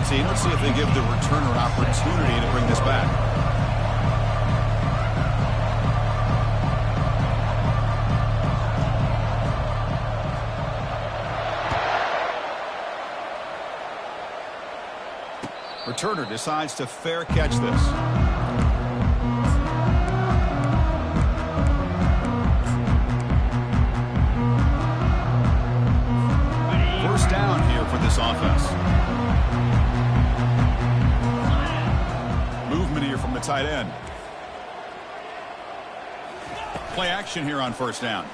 team. Let's see if they give the returner an opportunity to bring this back. Returner decides to fair catch this. First down here for this offense. Movement here from the tight end. Play action here on first down.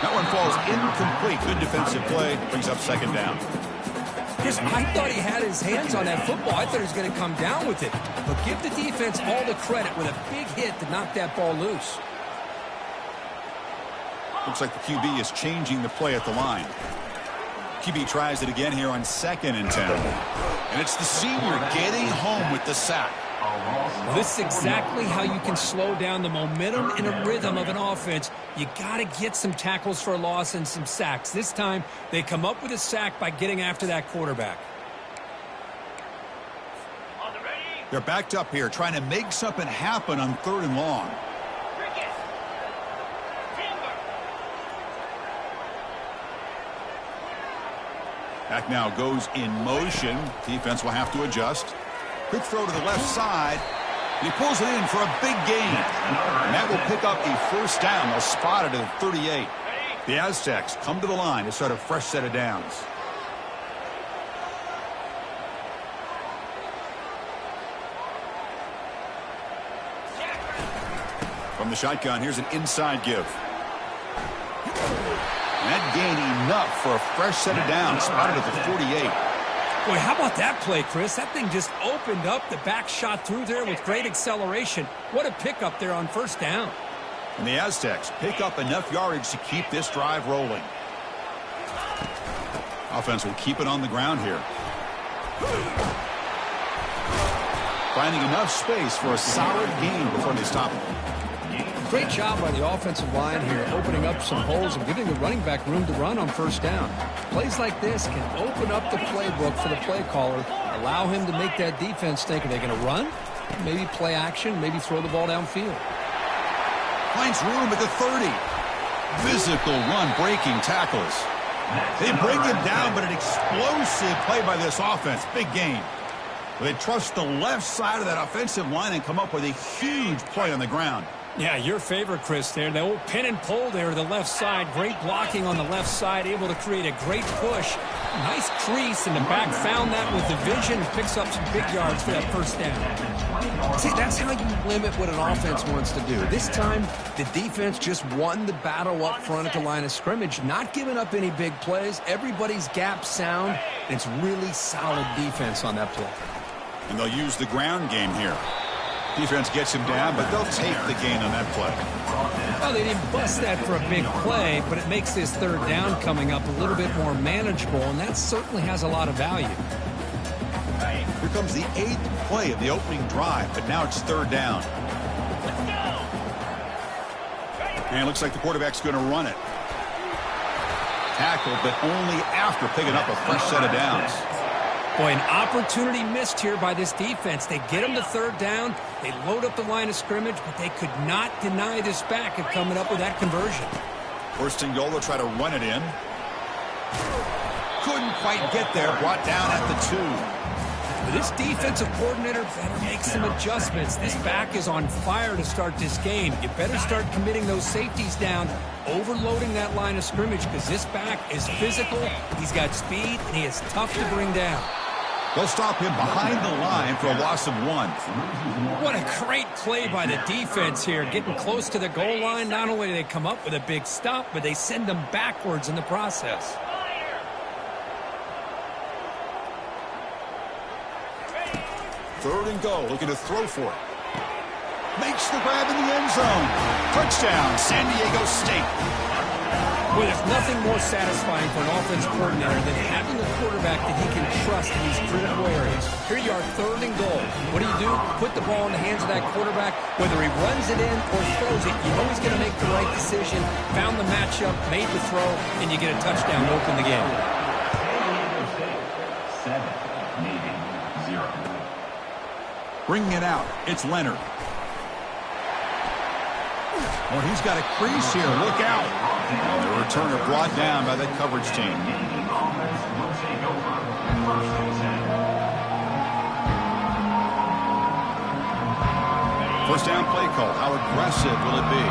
That one falls incomplete. Good defensive play. Brings up second down. Chris, I thought he had his hands on that football. I thought he was going to come down with it. But give the defense all the credit with a big hit to knock that ball loose. Looks like the QB is changing the play at the line. QB tries it again here on 2nd and 10. And it's the senior getting home with the sack. Well, this is exactly how you can slow down the momentum and a rhythm of an offense. You got to get some tackles for a loss and some sacks. This time, they come up with a sack by getting after that quarterback. They're backed up here, trying to make something happen on 3rd and long. Back now goes in motion. Defense will have to adjust. Quick throw to the left side. And he pulls it in for a big gain. And that will pick up a first down. They'll spot it at the 38. The Aztecs come to the line to start a fresh set of downs. From the shotgun, here's an inside give. And that gained enough for a fresh set of downs. Spotted at the 48. Boy, how about that play, Chris? That thing just opened up. The back shot through there with great acceleration. What a pickup there on first down. And the Aztecs pick up enough yardage to keep this drive rolling. Offense will keep it on the ground here. Finding enough space for a solid gain before they stop it. Great job by the offensive line here, opening up some holes and giving the running back room to run on first down. Plays like this can open up the playbook for the play caller, allow him to make that defense think, are they going to run? Maybe play action, maybe throw the ball downfield. Finds room at the 30. Physical run, breaking tackles. They bring him down, but an explosive play by this offense. Big gain. They trust the left side of that offensive line and come up with a huge play on the ground. Yeah, your favorite, Chris, there. The old pin and pull there to the left side. Great blocking on the left side, able to create a great push. Nice crease, and the back found that with the vision and picks up some big yards for that first down. See, that's how you limit what an offense wants to do. This time, the defense just won the battle up front at the line of scrimmage, not giving up any big plays. Everybody's gap sound, and it's really solid defense on that play. And they'll use the ground game here. Defense gets him down, but they'll take the gain on that play. Well, they didn't bust that for a big play, but it makes this third down coming up a little bit more manageable, and that certainly has a lot of value. Here comes the 8th play of the opening drive, but now it's third down. And it looks like the quarterback's going to run it. Tackled, but only after picking up a fresh set of downs. Boy, an opportunity missed here by this defense. They get him to third down. They load up the line of scrimmage, but they could not deny this back of coming up with that conversion. First and goal, they'll try to run it in. Couldn't quite get there. Brought down at the 2. This defensive coordinator better make some adjustments. This back is on fire to start this game. You better start committing those safeties down, overloading that line of scrimmage, because this back is physical, he's got speed, and he is tough to bring down. They'll stop him behind the line for a loss of 1. What a great play by the defense here, getting close to the goal line. Not only do they come up with a big stop, but they send them backwards in the process. Third and goal, looking to throw for it. Makes the grab in the end zone. Touchdown, San Diego State. Well, there's nothing more satisfying for an offense coordinator than having a quarterback that he can trust in these critical areas. Here you are, third and goal. What do? Put the ball in the hands of that quarterback. Whether he runs it in or throws it, you know he's going to make the right decision. Found the matchup, made the throw, and you get a touchdown to open the game. Bringing it out, it's Leonard. Oh, he's got a crease here. Look out. The returner brought down by the coverage team. First down play call. How aggressive will it be?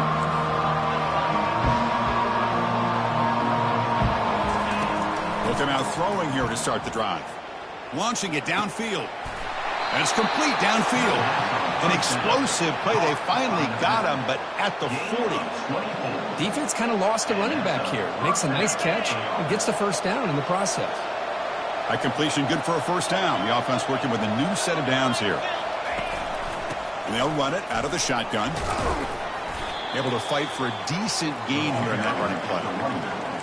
Looking out throwing here to start the drive. Launching it downfield. And it's complete downfield. An explosive play. They finally got him, but at the 40. Defense kind of lost a running back here. Makes a nice catch and gets the first down in the process. High completion, good for a first down. The offense working with a new set of downs here. And they'll run it out of the shotgun. Able to fight for a decent gain here in that running play.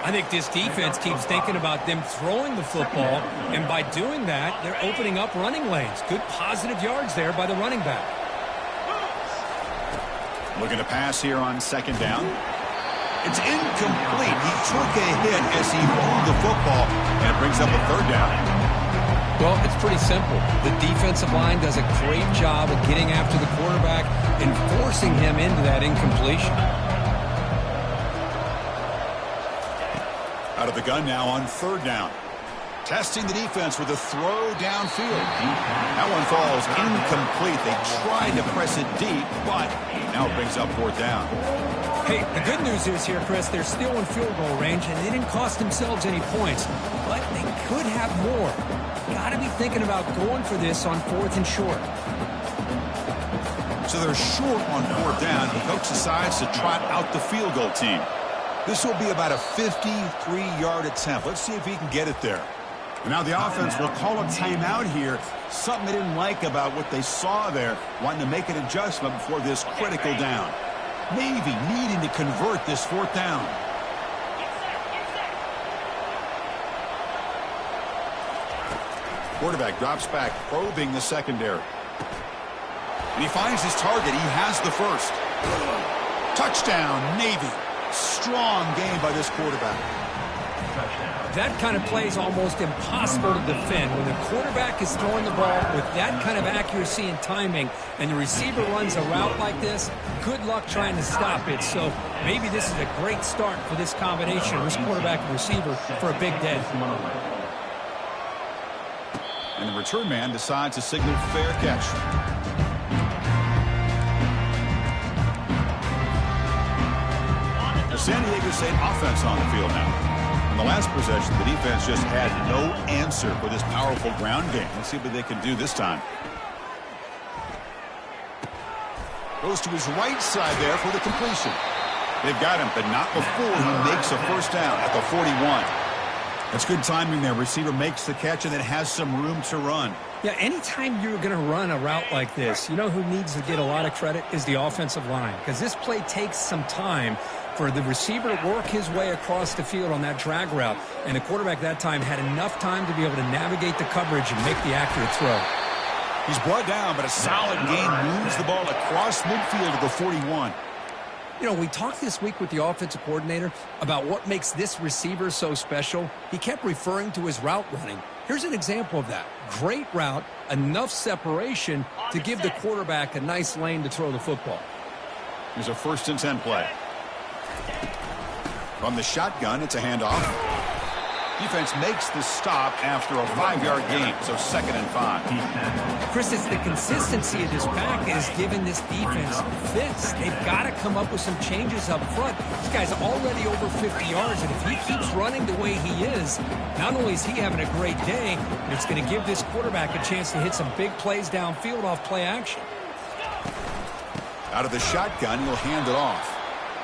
I think this defense keeps thinking about them throwing the football, and by doing that, they're opening up running lanes. Good positive yards there by the running back. Looking to pass here on second down. It's incomplete. He took a hit as he moved the football, and it brings up a third down. Well, it's pretty simple. The defensive line does a great job of getting after the quarterback and forcing him into that incompletion. Out of the gun now on third down. Testing the defense with a throw downfield. That one falls incomplete. They tried to press it deep, but now it brings up fourth down. Hey, the good news is here, Chris, they're still in field goal range, and they didn't cost themselves any points, but they could have more. Got to be thinking about going for this on fourth and short. So they're short on fourth down. The coach decides to trot out the field goal team. This will be about a 53-yard attempt. Let's see if he can get it there. And now the offense will call a timeout here. Something they didn't like about what they saw there, wanting to make an adjustment before this critical down. Navy needing to convert this fourth down. Quarterback drops back, probing the secondary. And he finds his target. He has the first. Touchdown, Navy. Strong game by this quarterback. That kind of play is almost impossible to defend. When the quarterback is throwing the ball with that kind of accuracy and timing, and the receiver runs a route like this, good luck trying to stop it. So maybe this is a great start for this combination, this quarterback and receiver, for a big day. And the return man decides to signal fair catch. The San Diego State offense on the field now. In the last possession, the defense just had no answer for this powerful ground game. Let's see what they can do this time. Goes to his right side there for the completion. They've got him, but not before he makes a first down at the 41. That's good timing there. Receiver makes the catch and then has some room to run. Yeah, anytime you're going to run a route like this, you know who needs to get a lot of credit is the offensive line, because this play takes some time for the receiver to work his way across the field on that drag route, and the quarterback that time had enough time to be able to navigate the coverage and make the accurate throw. He's brought down, but a solid gain moves the ball across midfield to the 41. You know, we talked this week with the offensive coordinator about what makes this receiver so special. He kept referring to his route running. Here's an example of that. Great route, enough separation to give the quarterback a nice lane to throw the football. Here's a 1st and 10 play. From the shotgun, it's a handoff. Defense makes the stop after a 5-yard gain, so 2nd and 5. Chris, it's the consistency of this pack is giving this defense fits. They've got to come up with some changes up front. This guy's already over 50 yards, and if he keeps running the way he is, not only is he having a great day, but it's going to give this quarterback a chance to hit some big plays downfield off play action. Out of the shotgun, he'll hand it off.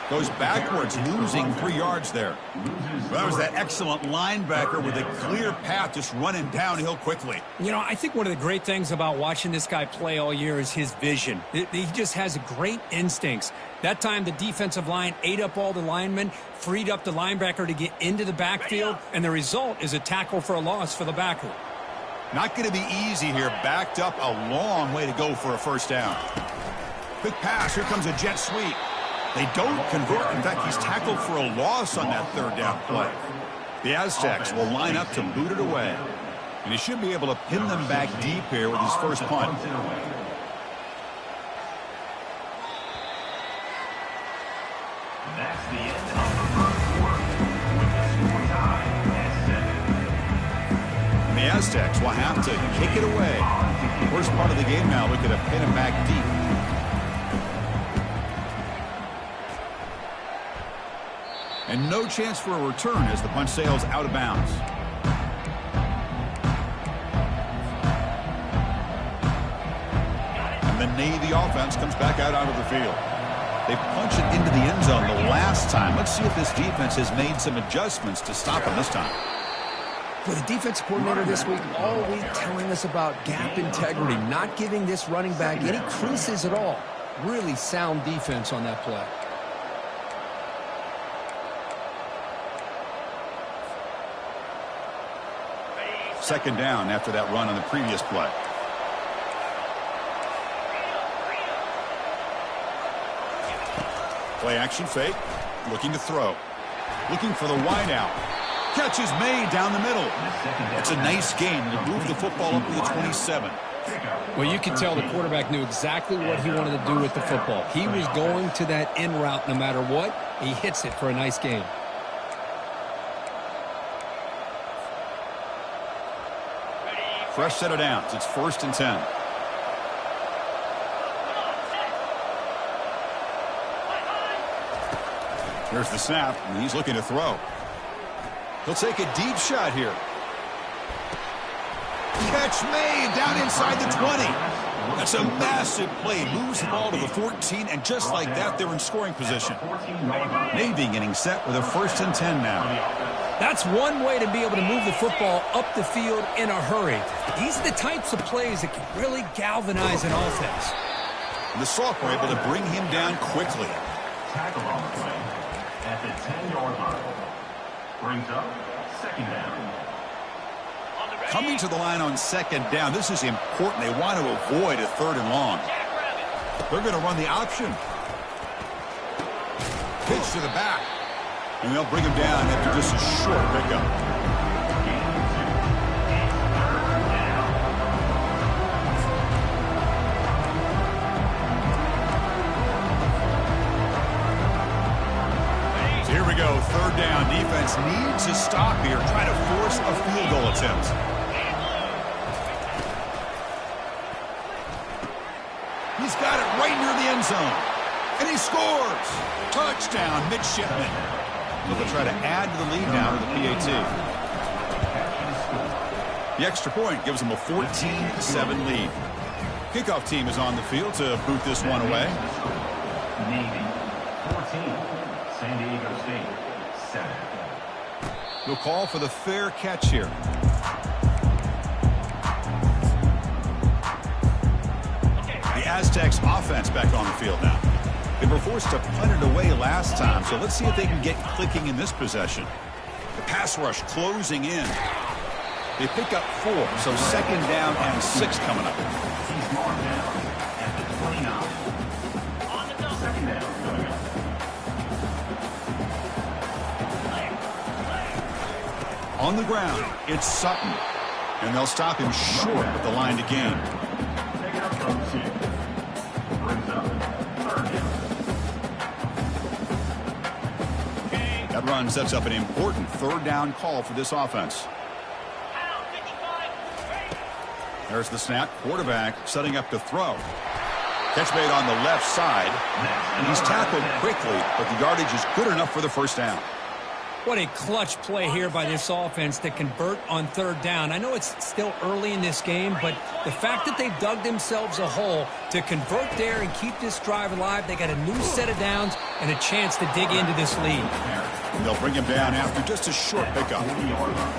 Goes backwards, losing 3 yards there. Well, that was that excellent linebacker with a clear path just running downhill quickly. You know, I think one of the great things about watching this guy play all year is his vision. He just has great instincts. That time, the defensive line ate up all the linemen, freed up the linebacker to get into the backfield, and the result is a tackle for a loss for the backer. Not going to be easy here. Backed up a long way to go for a first down. Quick pass. Here comes a jet sweep. They don't convert. In fact, he's tackled for a loss on that 3rd down play. The Aztecs will line up to boot it away. And he should be able to pin them back deep here with his first punt. That's the end of the first quarter, with the score tied at 7. The Aztecs will have to kick it away. First part of the game now, looking to pin it back deep. And no chance for a return as the punch sails out of bounds. And the Navy offense comes back out onto the field. They punch it into the end zone the last time. Let's see if this defense has made some adjustments to stop them this time. For the defense coordinator this week, all week telling us about gap integrity, not giving this running back any creases at all. Really sound defense on that play. Second down after that run on the previous play. Play action fake. Looking to throw. Looking for the wide out. Catch is made down the middle. It's a nice gain. It'll move the football up to the 27. Well, you can tell the quarterback knew exactly what he wanted to do with the football. He was going to that in route no matter what. He hits it for a nice gain. Fresh set of downs. It's 1st and 10. Here's the snap, and he's looking to throw. He'll take a deep shot here. Catch made down inside the 20. That's a massive play. Moves the ball to the 14, and just like that, they're in scoring position. Navy getting set with a 1st and 10 now. That's one way to be able to move the football up the field in a hurry. These are the types of plays that can really galvanize an offense. And the Soft were able to bring him down quickly. Tackle on the play at the 10-yard line. Brings up 2nd down. Coming to the line on 2nd down. This is important. They want to avoid a 3rd and long. They're going to run the option. Pitch to the back. And they'll bring him down after just a short pickup. So here we go. 3rd down. Defense needs to stop here. Try to force a field goal attempt. He's got it right near the end zone. And he scores. Touchdown, Midshipman. They'll try to add to the lead now to the PAT. The extra point gives them a 14-7 lead. Kickoff team is on the field to boot this one away. Navy 14, San Diego State 7. We'll call for the fair catch here. The Aztecs offense back on the field now. They were forced to punt it away last time, so let's see if they can get clicking in this possession. The pass rush closing in. They pick up 4, so 2nd down and 6 coming up. He's marked down at the 29. 2nd down coming up. On the ground, it's Sutton. And they'll stop him short with the line to gain. Take it up from 6. Brings up 3rd down. That run sets up an important 3rd down call for this offense. There's the snap. Quarterback setting up to throw. Catch made on the left side. And he's tackled quickly, but the yardage is good enough for the 1st down. What a clutch play here by this offense to convert on 3rd down. I know it's still early in this game, but the fact that they've dug themselves a hole to convert there and keep this drive alive, they got a new set of downs and a chance to dig into this lead. They'll bring him down after just a short pickup.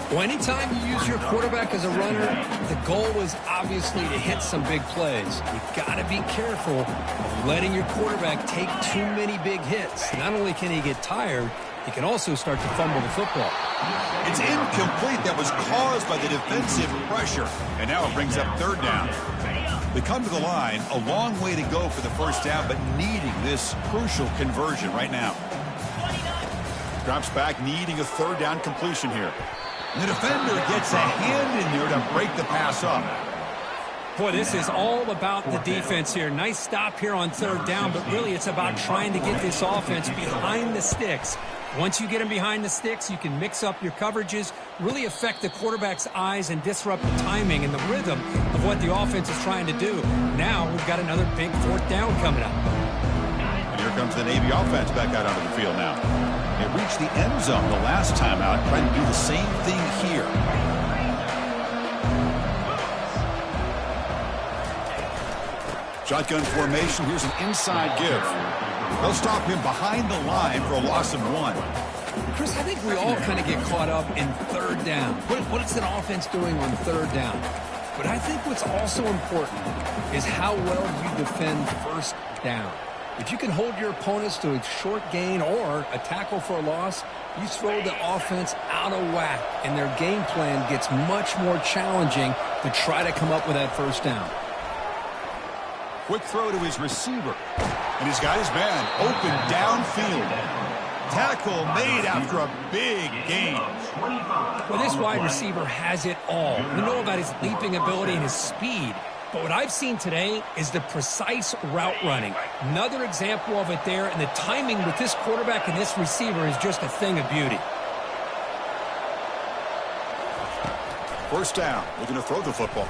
Well, anytime you use your quarterback as a runner, the goal is obviously to hit some big plays. You've got to be careful of letting your quarterback take too many big hits. Not only can he get tired, he can also start to fumble the football. It's incomplete. That was caused by the defensive pressure. And now it brings up 3rd down. They come to the line, a long way to go for the 1st down, but needing this crucial conversion right now. Drops back, needing a 3rd down completion here. And the defender gets a hand in there to break the pass up. Boy, this is all about the defense here. Nice stop here on third down, but really it's about trying to get this offense behind the sticks. Once you get them behind the sticks, you can mix up your coverages, really affect the quarterback's eyes and disrupt the timing and the rhythm of what the offense is trying to do. Now we've got another big fourth down coming up. And here comes the Navy offense back out onto the field now. They reached the end zone the last time out, trying to do the same thing here. Shotgun formation. Here's an inside give. They'll stop him behind the line for a loss of 1. Chris, I think we all kind of get caught up in third down. What is an offense doing on third down? But I think what's also important is how well you defend first down. If you can hold your opponents to a short gain or a tackle for a loss, you throw the offense out of whack, and their game plan gets much more challenging to try to come up with that first down. Quick throw to his receiver. And he's got his man open downfield. Tackle made after a big gain. Well, this wide receiver has it all. We know about his leaping ability and his speed. But what I've seen today is the precise route running. Another example of it there, and the timing with this quarterback and this receiver is just a thing of beauty. First down. Looking to throw the football.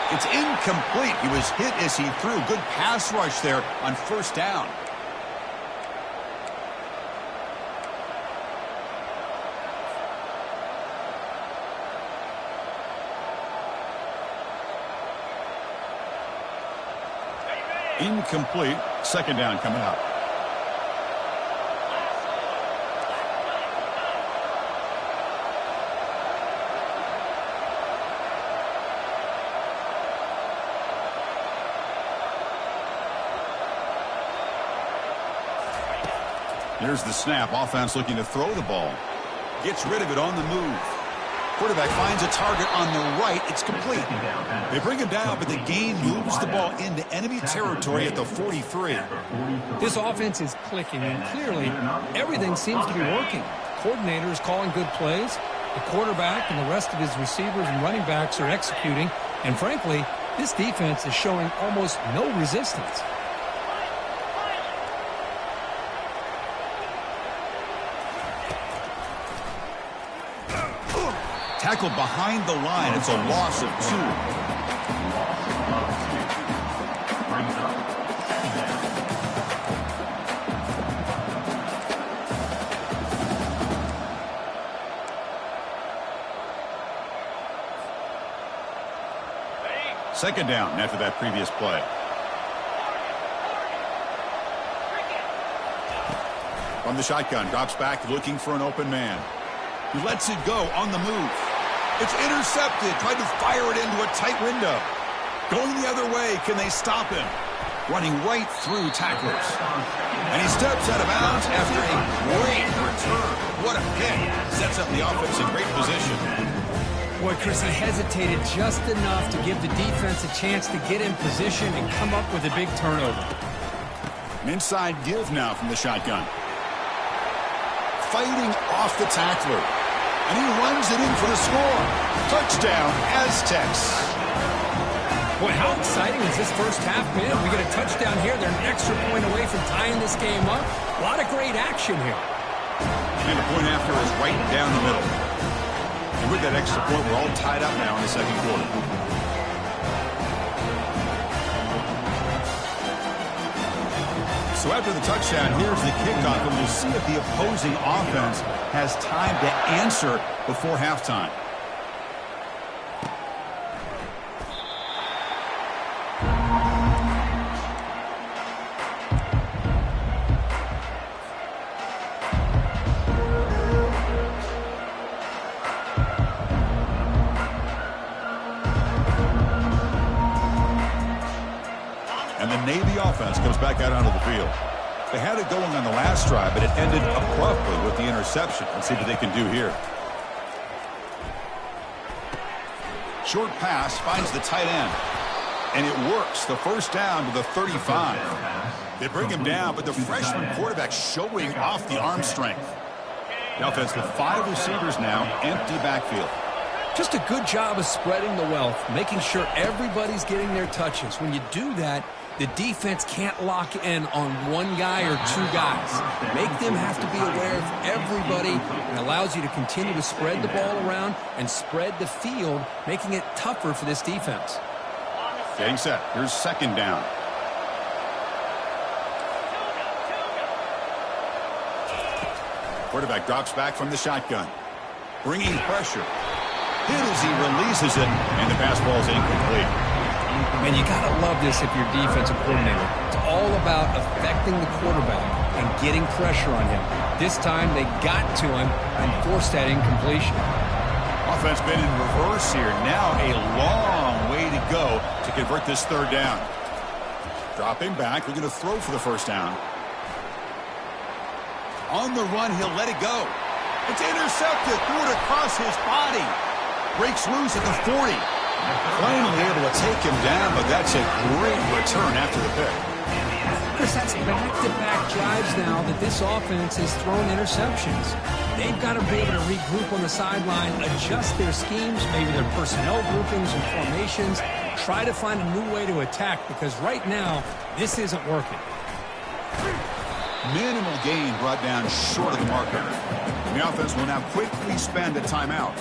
It's incomplete. He was hit as he threw. Good pass rush there on first down. Incomplete. Second down coming up. Here's the snap. Offense looking to throw the ball. Gets rid of it on the move. Quarterback finds a target on the right. It's complete. They bring him down, but the gain moves the ball into enemy territory at the 43. This offense is clicking, and clearly everything seems to be working. Coordinator is calling good plays. The quarterback and the rest of his receivers and running backs are executing. And frankly, this defense is showing almost no resistance. Tackled behind the line. It's a loss of 2. Second down after that previous play. From the shotgun, drops back looking for an open man. He lets it go on the move. It's intercepted. Tried to fire it into a tight window. Going the other way. Can they stop him? Running right through tacklers. And he steps out of bounds after a great return. What a pick. Sets up the offense in great position. Boy, Chris, he hesitated just enough to give the defense a chance to get in position and come up with a big turnover. An inside give now from the shotgun. Fighting off the tackler. And he runs it in for the score. Touchdown, Aztecs. Boy, how exciting has this first half been? We get a touchdown here. They're an extra point away from tying this game up. A lot of great action here. And the point after is right down the middle. And with that extra point, we're all tied up now in the second quarter. So after the touchdown, here's the kickoff, and we'll see if the opposing offense has time to answer before halftime. And the Navy offense comes back out onto the field. They had it going on the last drive, but it ended abruptly with the interception. Let's see what they can do here. Short pass finds the tight end. And it works. The first down to the 35. They bring him down, but the freshman quarterback showing off the arm strength. The offense with 5 receivers now, empty backfield. Just a good job of spreading the wealth, making sure everybody's getting their touches. When you do that, the defense can't lock in on one guy or two guys. Make them have to be aware of everybody, and allows you to continue to spread the ball around and spread the field, making it tougher for this defense. Getting set. Here's second down. Quarterback drops back from the shotgun. Bringing pressure. Hit as he releases it, and the pass ball is incomplete. And you got to love this if you're defensive coordinator. It's all about affecting the quarterback and getting pressure on him. This time they got to him and forced that incompletion. Offense been in reverse here. Now a long way to go to convert this third down. Dropping back, looking to throw for the first down. On the run, he'll let it go. It's intercepted. Threw it across his body. Breaks loose at the 40. Finally able to take him down, but that's a great return after the pick. Chris, that's back-to-back drives now that this offense has thrown interceptions. They've got to be able to regroup on the sideline, adjust their schemes, maybe their personnel groupings and formations, try to find a new way to attack, because right now, this isn't working. Minimal gain brought down short of the marker. And the offense will now quickly spend a timeout.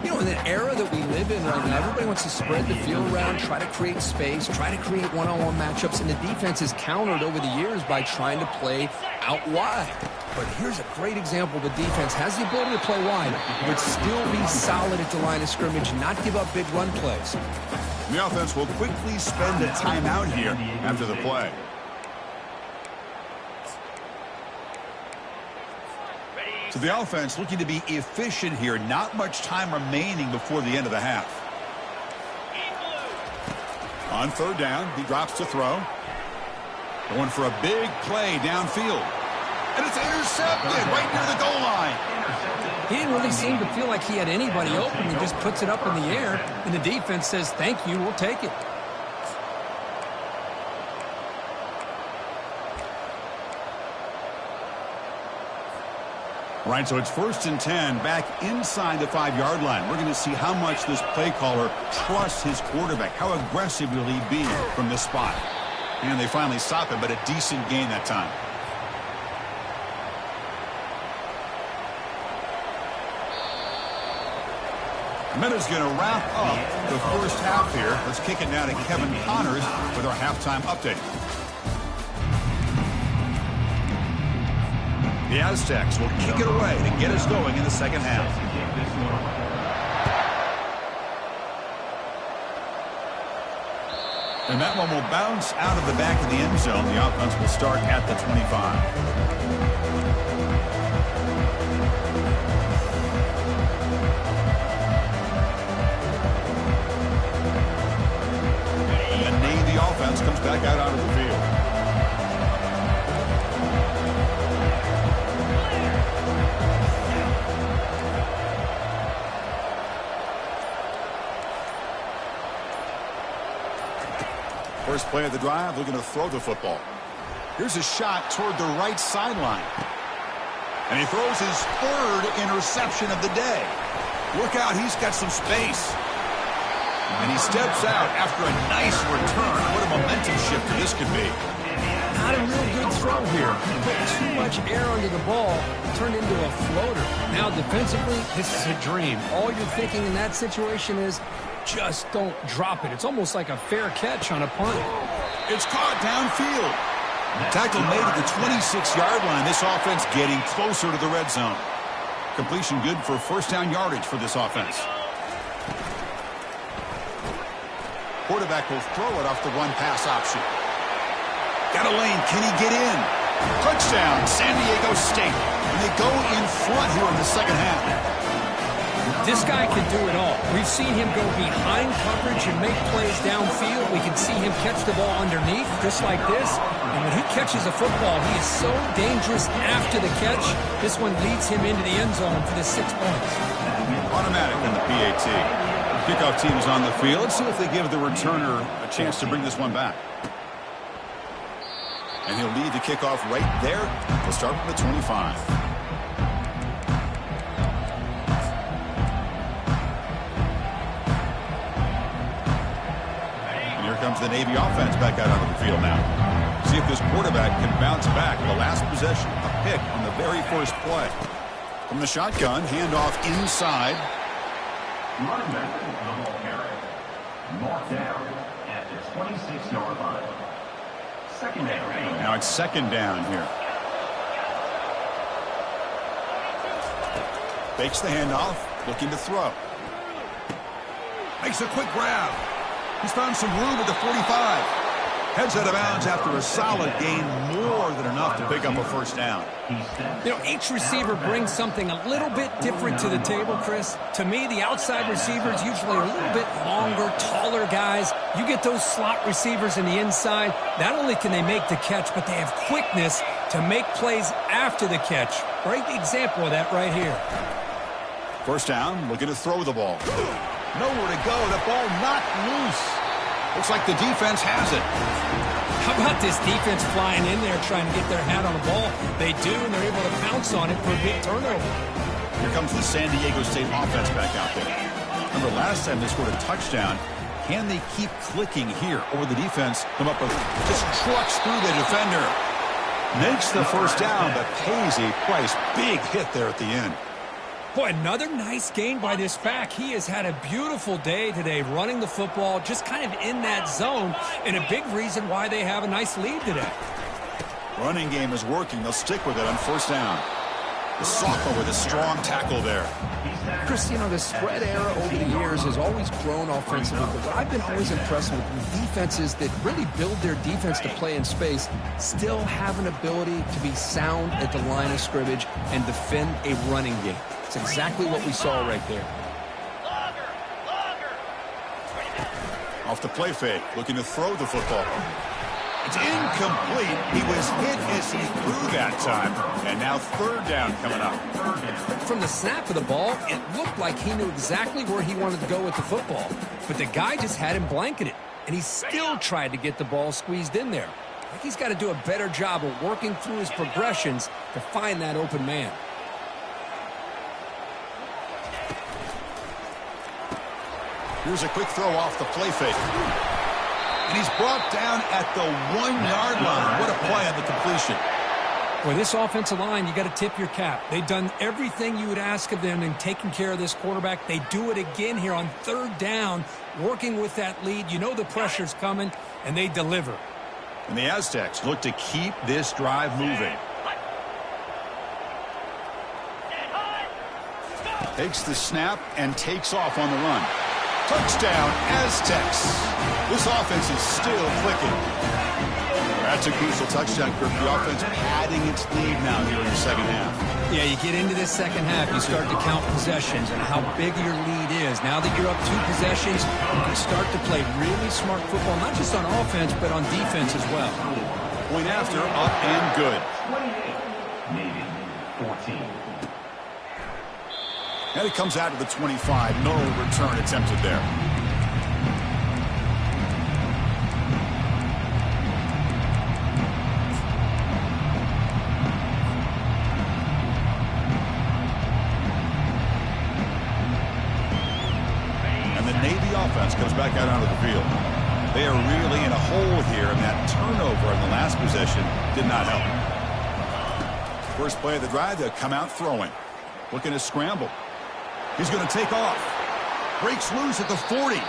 You know, in the era that we live in right now, everybody wants to spread the field around, try to create space, try to create one-on-one matchups, and the defense is countered over the years by trying to play out wide. But here's a great example. The defense has the ability to play wide, but still be solid at the line of scrimmage, not give up big run plays. The offense will quickly spend a timeout here after the play. So the offense looking to be efficient here. Not much time remaining before the end of the half. On third down, he drops to throw. Going for a big play downfield. And it's intercepted right near the goal line. He didn't really seem to feel like he had anybody open. He just puts it up in the air, and the defense says, thank you, we'll take it. Right, so it's 1st and 10 back inside the 5-yard line. We're going to see how much this play caller trusts his quarterback. How aggressive will he be from this spot? And they finally stop him, but a decent gain that time. Minutes going to wrap up the first half here. Let's kick it now to Kevin Connors with our halftime update. The Aztecs will kick it away to get us going in the second half. And that one will bounce out of the back of the end zone. The offense will start at the 25. And the Navy offense comes back out onto the field. First play of the drive, looking to throw the football. Here's a shot toward the right sideline. And he throws his third interception of the day. Look out, he's got some space. And he steps out after a nice return. What a momentum shifter this could be. Not a real good throw here. He put too much air under the ball, turned into a floater. Now defensively, this is a dream. All you're thinking in that situation is, just don't drop it. It's almost like a fair catch on a punt. It's caught downfield. Tackle made at the 26-yard line. This offense getting closer to the red zone. Completion good for first down yardage for this offense. Quarterback will throw it off the one-pass option. Got a lane. Can he get in? Touchdown, San Diego State. And they go in front here in the second half. This guy can do it all. We've seen him go behind coverage and make plays downfield. We can see him catch the ball underneath, just like this. And when he catches a football, he is so dangerous after the catch. This one leads him into the end zone for the 6 points. Automatic in the PAT. Kickoff team is on the field. Let's see if they give the returner a chance to bring this one back. And he'll lead the kickoff right there. We'll start from the 25. comes the Navy offense back out onto the field now. See if this quarterback can bounce back. The last possession, a pick on the very first play. From the shotgun, handoff inside. Running back, the ball carrier. Marked down at the 26-yard line. Second down. Now it's second down here. Fakes the handoff, looking to throw. Makes a quick grab. He's found some room at the 45. Heads out of bounds after a solid gain, more than enough to pick up a first down. You know, each receiver brings something a little bit different to the table, Chris. To me, the outside receivers usually are a little bit longer, taller guys. You get those slot receivers in the inside, not only can they make the catch, but they have quickness to make plays after the catch. Great example of that right here. First down, looking to throw the ball. Nowhere to go, the ball not loose. Looks like the defense has it. How about this defense flying in there trying to get their hat on the ball? They do, and they're able to pounce on it for a big turnover. Here comes the San Diego State offense back out there. Remember last time they scored a touchdown. Can they keep clicking here? Or the defense come up with just trucks through the defender. Makes the first down, but pays a price. Big hit there at the end. Boy, another nice gain by this back. He has had a beautiful day today running the football, just kind of in that zone, and a big reason why they have a nice lead today. Running game is working. They'll stick with it on first down. The sophomore with a strong tackle there. Chris, you know, the spread era over the years has always grown offensively, but what I've been always impressed with defenses that really build their defense to play in space still have an ability to be sound at the line of scrimmage and defend a running game. It's exactly what we saw right there. Off the play fake, looking to throw the football. It's incomplete. He was hit as he threw that time. And now third down coming up. From the snap of the ball, it looked like he knew exactly where he wanted to go with the football. But the guy just had him blanketed. And he still tried to get the ball squeezed in there. I think he's got to do a better job of working through his progressions to find that open man. Here's a quick throw off the play fake. And he's brought down at the 1-yard line. What a play on the completion. With this offensive line, you got to tip your cap. They've done everything you would ask of them in taking care of this quarterback. They do it again here on third down, working with that lead. You know the pressure's coming, and they deliver. And the Aztecs look to keep this drive moving. Takes the snap and takes off on the run. Touchdown, Aztecs. This offense is still clicking. That's a crucial touchdown, Kirk. The offense padding its lead now here in the second half. Yeah, you get into this second half, you start to count possessions and how big your lead is. Now that you're up 2 possessions, you can start to play really smart football, not just on offense, but on defense as well. Point after, up and good. 28, Navy 14. And it comes out to the 25. No return attempted there. And the Navy offense comes back out onto the field. They are really in a hole here, and that turnover in the last possession did not help. First play of the drive, they'll come out throwing. Looking to scramble. He's going to take off. Breaks loose at the 40.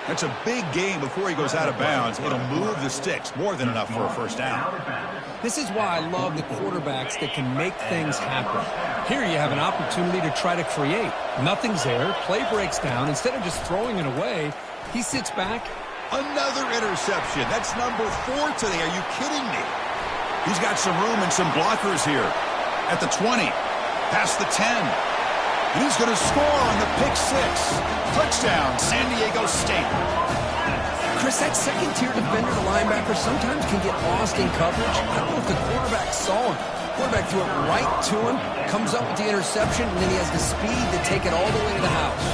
That's a big gain before he goes out of bounds. It'll move the sticks. More than enough for a first down. This is why I love the quarterbacks that can make things happen. Here you have an opportunity to try to create. Nothing's there. Play breaks down. Instead of just throwing it away, he sits back. Another interception. That's number 4 today. Are you kidding me? He's got some room and some blockers here. At the 20. Past the 10. And he's going to score on the pick 6. Touchdown, San Diego State. Chris, that second-tier defender, the linebacker, sometimes can get lost in coverage. I don't know if the quarterback saw him. Quarterback threw it right to him, comes up with the interception, and then he has the speed to take it all the way to the house.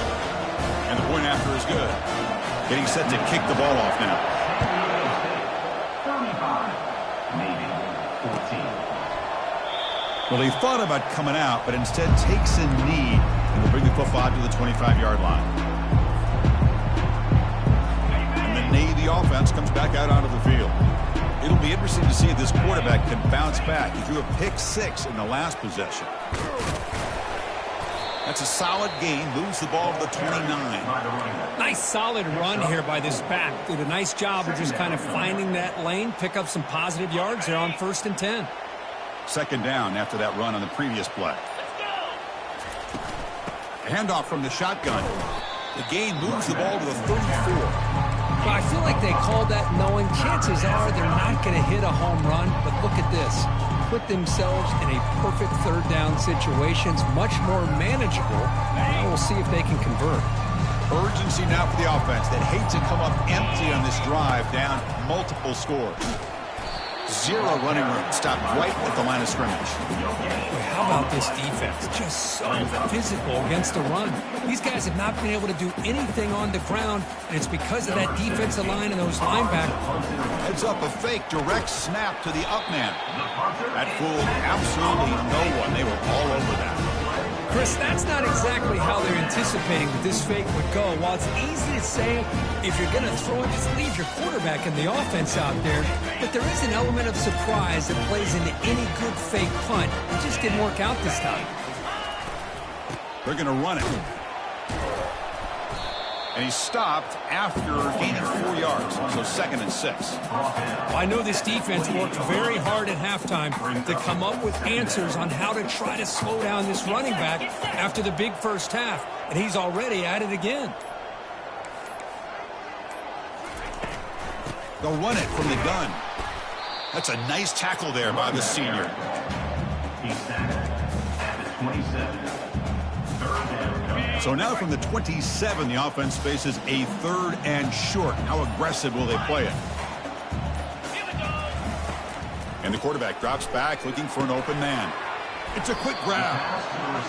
And the point after is good. Getting set to kick the ball off now. 35, Navy 14. Well, he thought about coming out, but instead takes a knee and will bring the football to the 25-yard line. And the Navy the offense comes back out onto the field. It'll be interesting to see if this quarterback can bounce back. He threw a pick-6 in the last possession. That's a solid gain. Moves the ball to the 29. Nice solid run here by this back. Did a nice job of just kind of finding that lane, pick up some positive yards there on 1st and 10. Second down after that run on the previous play. A handoff from the shotgun. The gain moves the ball to the 34. Well, I feel like they called that knowing chances are they're not going to hit a home run, but look at this. Put themselves in a perfect 3rd down situations, much more manageable. Now we'll see if they can convert. Urgency now for the offense that hate to come up empty on this drive, down multiple scores. 0 running room. Stopped right at the line of scrimmage. How about this defense? Just so physical against the run. These guys have not been able to do anything on the ground, and it's because of that defensive line and those linebackers. Heads up a fake direct snap to the up man. That fooled absolutely no one. They were all over that. Chris, that's not exactly how they're anticipating that this fake would go. While it's easy to say, if you're going to throw it, just leave your quarterback and the offense out there. But there is an element of surprise that plays into any good fake punt. It just didn't work out this time. They're going to run it. And he stopped after gaining 4 yards, so 2nd and 6. Well, I know this defense worked very hard at halftime to come up with answers on how to try to slow down this running back after the big first half, and he's already at it again. They'll run it from the gun. That's a nice tackle there by the senior. He's sacked at the 27. So now from the 27, the offense faces a 3rd and short. How aggressive will they play it? And the quarterback drops back looking for an open man. It's a quick grab.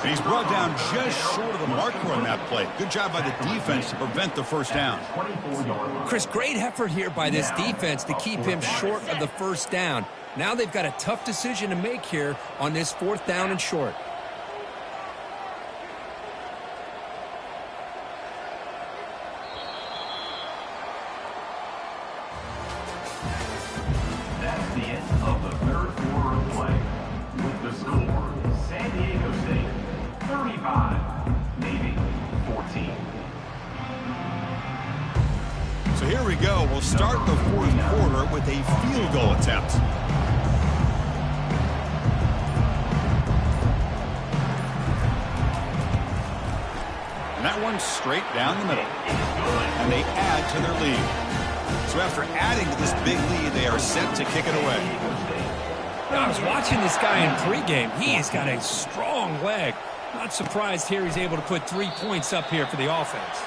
And he's brought down just short of the marker on that play. Good job by the defense to prevent the 1st down. Chris, great effort here by this defense to keep him short of the 1st down. Now they've got a tough decision to make here on this 4th down and short. That's the end of the 3rd quarter of play. With the score, San Diego State 35, Navy 14. So here we go. We'll start the 4th quarter with a field goal attempt. And that one's straight down the middle. And they add to their lead. So after adding to this big lead, they are set to kick it away. Now, I was watching this guy in pregame. He has got a strong leg. Not surprised here he's able to put 3 points up here for the offense.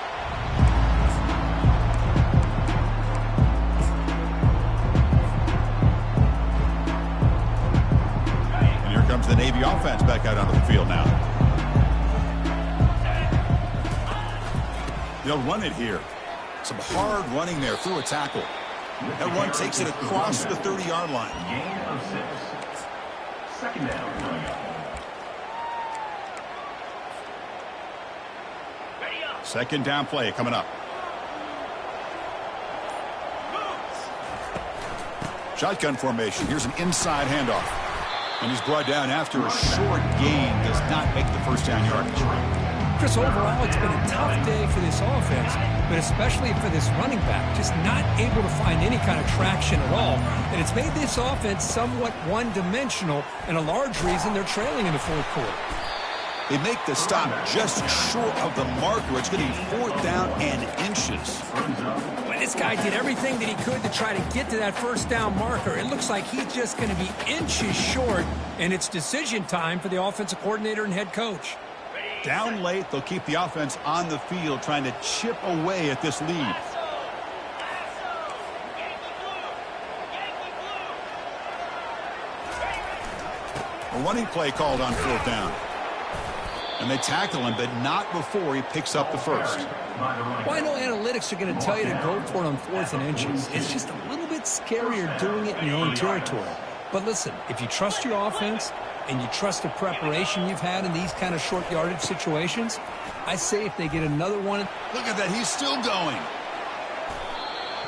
And here comes the Navy offense back out onto the field now. They'll run it here. Some hard running there through a tackle. That run takes it across the 30-yard line. Gain of 6. 2nd down coming up. 2nd down play coming up. Shotgun formation. Here's an inside handoff. And he's brought down after a short gain. Does not make the 1st down yardage. Chris, overall, it's been a tough day for this offense, but especially for this running back, just not able to find any kind of traction at all. And it's made this offense somewhat one-dimensional, and a large reason they're trailing in the 4th quarter. They make the stop just short of the marker. It's going to be 4th down and inches. Well, this guy did everything that he could to try to get to that 1st down marker. It looks like he's just going to be inches short, and it's decision time for the offensive coordinator and head coach. Down late, they'll keep the offense on the field trying to chip away at this lead. A running play called on 4th down. And they tackle him, but not before he picks up the 1st. Well, I know analytics are going to tell you to go for it on 4th and inches. It's just a little bit scarier doing it in your own territory. But listen, if you trust your offense and you trust the preparation you've had in these kind of short yardage situations, I say if they get another one. Look at that. He's still going.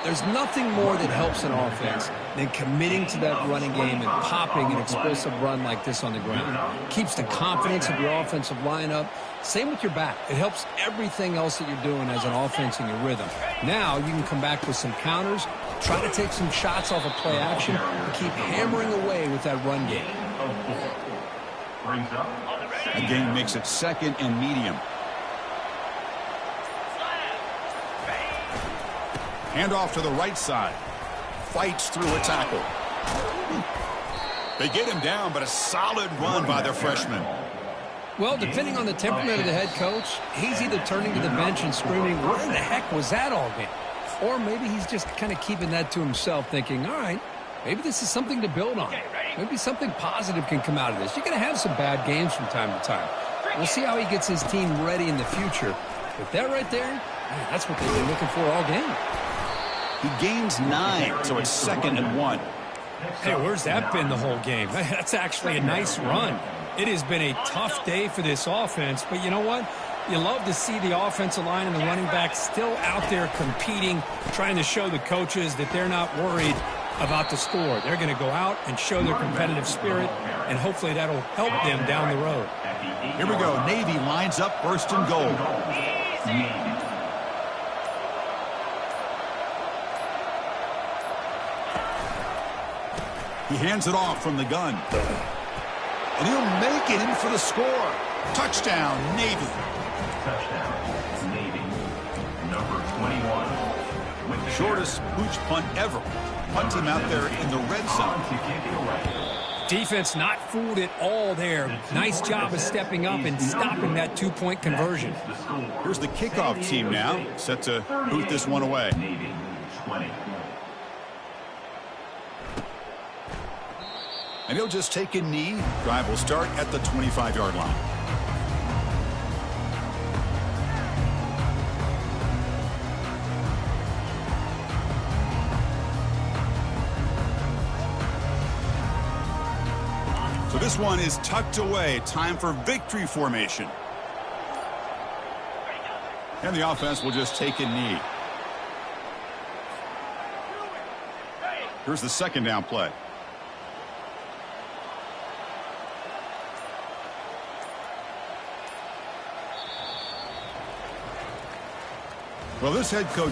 There's nothing more that helps an offense than committing to that running game and popping an explosive run like this on the ground. Keeps the confidence of your offensive lineup. Same with your back. It helps everything else that you're doing as an offense in your rhythm. Now you can come back with some counters, try to take some shots off of play action, and keep hammering away with that run game. The game makes it 2nd and medium. Hand off to the right side. Fights through a tackle. They get him down, but a solid run by their freshman. Well, depending on the temperament of the head coach, he's either turning to the bench and screaming, "Where the heck was that all game?" Or maybe he's just kind of keeping that to himself, thinking, all right, maybe this is something to build on. Maybe something positive can come out of this. You're going to have some bad games from time to time. We'll see how he gets his team ready in the future. But that right there, man, that's what they've been looking for all game. He gains 9, so it's 2nd and 1. Hey, where's that been the whole game? That's actually a nice run. It has been a tough day for this offense, but you know what? You love to see the offensive line and the running back still out there competing, trying to show the coaches that they're not worried about the score. They're going to go out and show their competitive spirit, and hopefully that'll help them down the road. Here we go. Navy lines up 1st and goal. He hands it off from the gun. And he'll make it in for the score. Touchdown, Navy. Touchdown, Navy. Number 21. Shortest pooch punt ever. Punt him out there in the red zone. To kick it away. Defense not fooled at all there. Nice job of stepping up and stopping that 2-point conversion. Here's the kickoff team now, set to boot this one away. Navy 20. And he'll just take a knee. Drive will start at the 25-yard line. So this one is tucked away. Time for victory formation. And the offense will just take a knee. Here's the 2nd down play. Well, this head coach